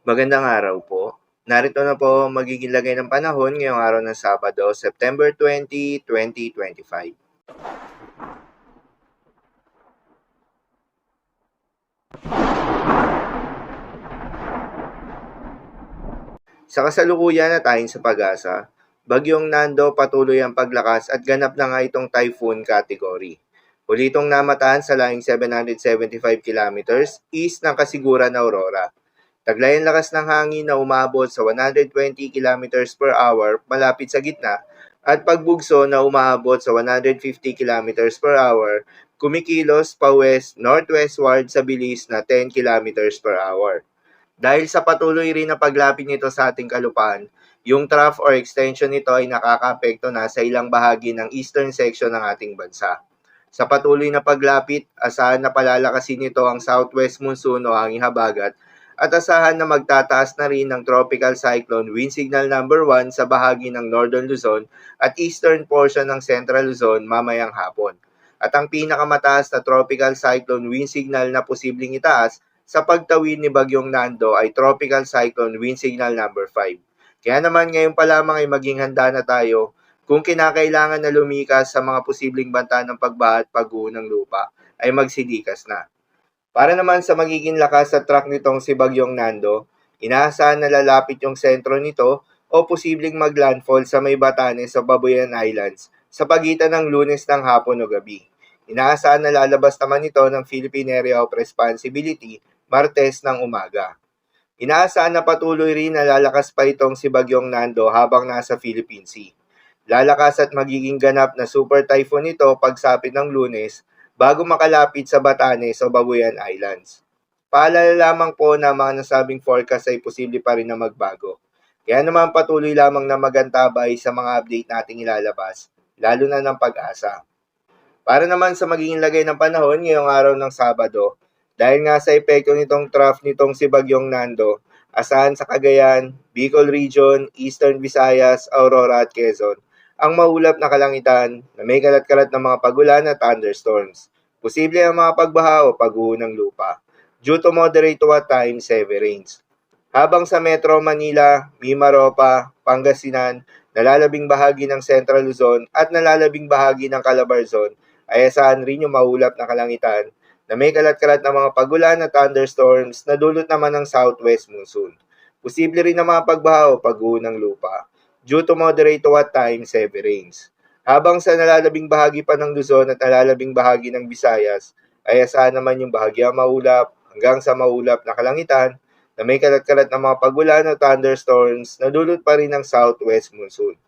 Magandang araw po. Narito na po ang magiging lagay ng panahon ngayong araw ng Sabado, September 20, 2025. Sa kasalukuyan at ayon sa pag-asa, Bagyong Nando patuloy ang paglakas at ganap na nga itong typhoon category. Huli itong namataan sa laing 775 kilometers east ng kasiguran na Aurora. Taglay ang lakas ng hangin na umabot sa 120 kilometers per hour malapit sa gitna at pagbugso na umaabot sa 150 kilometers per hour kumikilos pa northwestward sa bilis na 10 kilometers per hour. Dahil sa patuloy rin na paglapit nito sa ating kalupaan, yung trough or extension nito ay nakakaapekto na sa ilang bahagi ng eastern section ng ating bansa. Sa patuloy na paglapit, asahan na palalakasin nito ang southwest monsoon o hangin habagat at asahan na magtataas na rin ng tropical cyclone wind signal number 1 sa bahagi ng northern Luzon at eastern portion ng central Luzon mamayang hapon. At ang pinakamataas na tropical cyclone wind signal na posibleng itaas sa pagtawid ni Bagyong Nando ay tropical cyclone wind signal number 5. Kaya naman ngayon pa lamang ay maging handa na tayo kung kinakailangan na lumikas sa mga posibleng banta ng pagbaha at pagguho ng lupa ay magsilikas na. Para naman sa magiging lakas at track nitong si Bagyong Nando, inaasahan na lalapit yung sentro nito o posibleng maglandfall sa may Batanes sa Babuyan Islands sa pagitan ng Lunes ng hapon o gabi. Inaasahan na lalabas naman ito ng Philippine Area of Responsibility Martes ng umaga. Inaasahan na patuloy rin na lalakas pa itong si Bagyong Nando habang nasa Philippine Sea. Lalakas at magiging ganap na super typhoon ito pagsapit ng Lunes bago makalapit sa Batanes o Babuyan Islands. Paalala lamang po na mga nasabing forecast ay posible pa rin na magbago. Kaya naman patuloy lamang na magantabay sa mga update nating ilalabas, lalo na ng pag-asa. Para naman sa magiging lagay ng panahon ngayong araw ng Sabado, dahil nga sa epekto nitong trough nitong si Bagyong Nando, asahan sa Cagayan, Bicol Region, Eastern Visayas, Aurora at Quezon, ang maulap na kalangitan na may kalat-kalat na mga pagulan at thunderstorms. Posible ang mga pagbaha o pagguho ng lupa, due to moderate to at times heavy rains. Habang sa Metro Manila, Mimaropa, Pangasinan, nalalabing bahagi ng Central Luzon at nalalabing bahagi ng Calabarzon ay asahan rin yung maulap na kalangitan na may kalat-kalat na mga pagulan at thunderstorms na dulot naman ng southwest monsoon. Posible rin na mga pagbaha o pagguho ng lupa, due to moderate to at times heavy rains. Habang sa nalalabing bahagi pa ng Luzon at nalalabing bahagi ng Visayas, ay asahan naman yung bahagyang maulap hanggang sa maulap na kalangitan na may kalat-kalat na mga pagulan o thunderstorms na dulot pa rin ng southwest monsoon.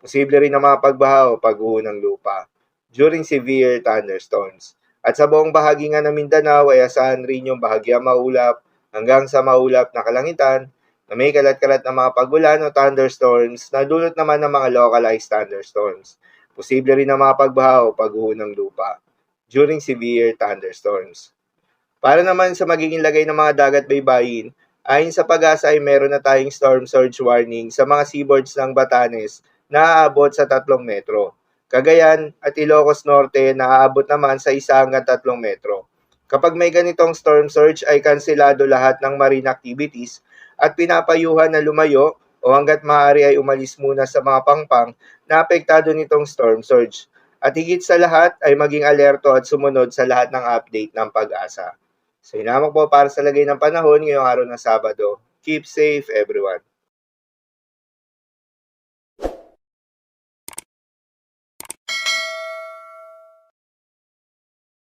Posible rin na mga pagbaha o pagguho ng lupa during severe thunderstorms. At sa buong bahagi nga ng Mindanao ay asahan rin yung bahagyang maulap hanggang sa maulap na kalangitan na may kalat-kalat na mga pagulan o thunderstorms na dulot naman ng mga localized thunderstorms. Posible rin na mga pagbaha o pagguho ng lupa during severe thunderstorms. Para naman sa magiging lagay ng mga dagat baybayin, ayon sa pag-asa ay meron na tayong storm surge warning sa mga seaboards ng Batanes na aabot sa 3 metro. Cagayan at Ilocos Norte na aabot naman sa 1 hanggang 3 metro. Kapag may ganitong storm surge ay kanselado lahat ng marine activities at pinapayuhan na lumayo o hanggat maaari ay umalis muna sa mga pangpang na apektado nitong storm surge. At higit sa lahat ay maging alerto at sumunod sa lahat ng update ng pag-asa. So, hinamok po para sa lagay ng panahon ngayong araw ng Sabado. Keep safe everyone.